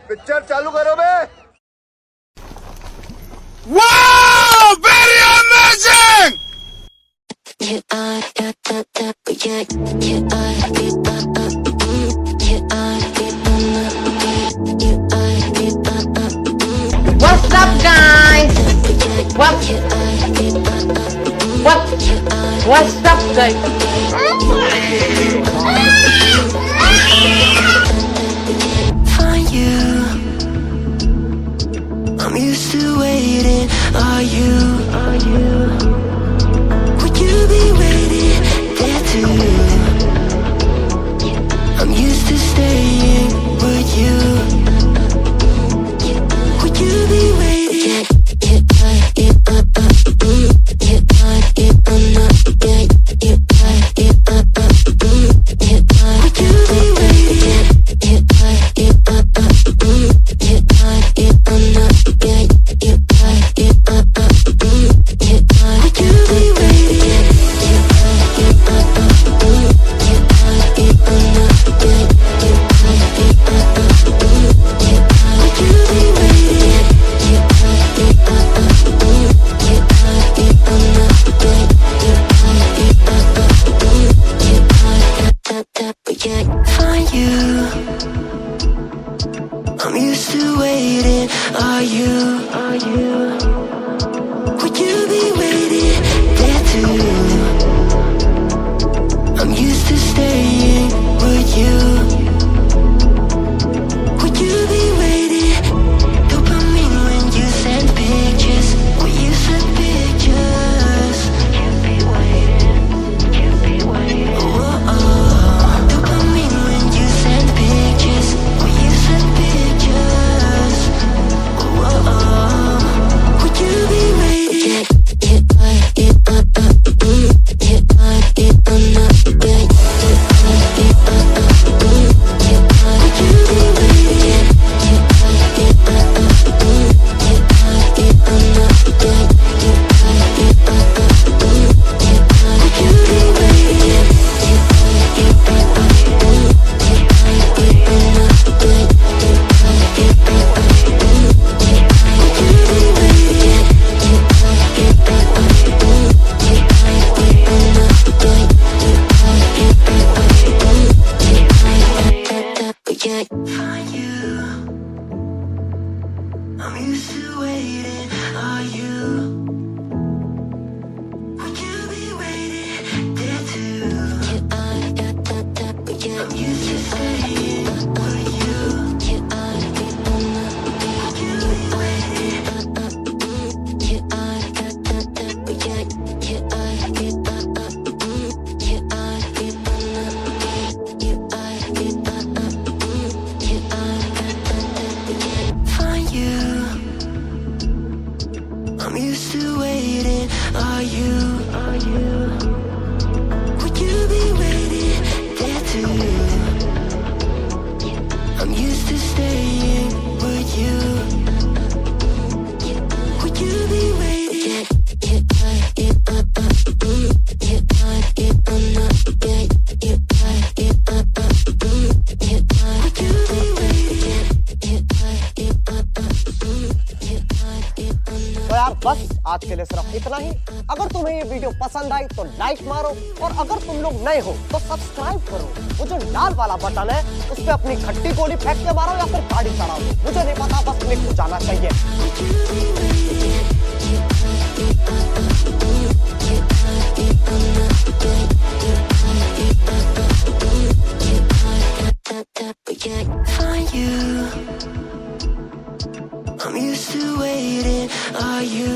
Picture चालू करो बे। Wow! Very amazing! What's up, guys? What's up, guys? Find you. I'm used to waiting. Are you? Would you be waiting there too? I'm used to staying. Would you? Would you be waiting? Find you. I'm used to waiting. Are you? Would you be waiting there too? I'm used to staying. Would you? Would you be waiting? Dopamine when you send pictures. When you send pictures. You'd be waiting. Oh. Dopamine when you send pictures. When you send pictures. Oh. Would you be waiting? Find you. I'm used to waiting. Are you? Would you be waiting there too? I'm used to staying. Would you? Would you be waiting? Find you. I'm used to waiting. Are you? Would you be waiting there too? I'm used to staying. Would you? Would you be waiting? तो यार बस आज के लिए सिर्फ इतना ही। अगर तुम्हें ये वीडियो पसंद आई तो लाइक मारो, और अगर तुम लोग नए हो तो सब्सक्राइब करो। वो जो लाल वाला बटन है उस पे अपनी खट्टी गोली फेंक के मारो या फिर गाड़ी चढ़ा दो, मुझे नहीं पता, बस क्लिक हो जाना चाहिए। Find you. I'm used to waiting. Are you?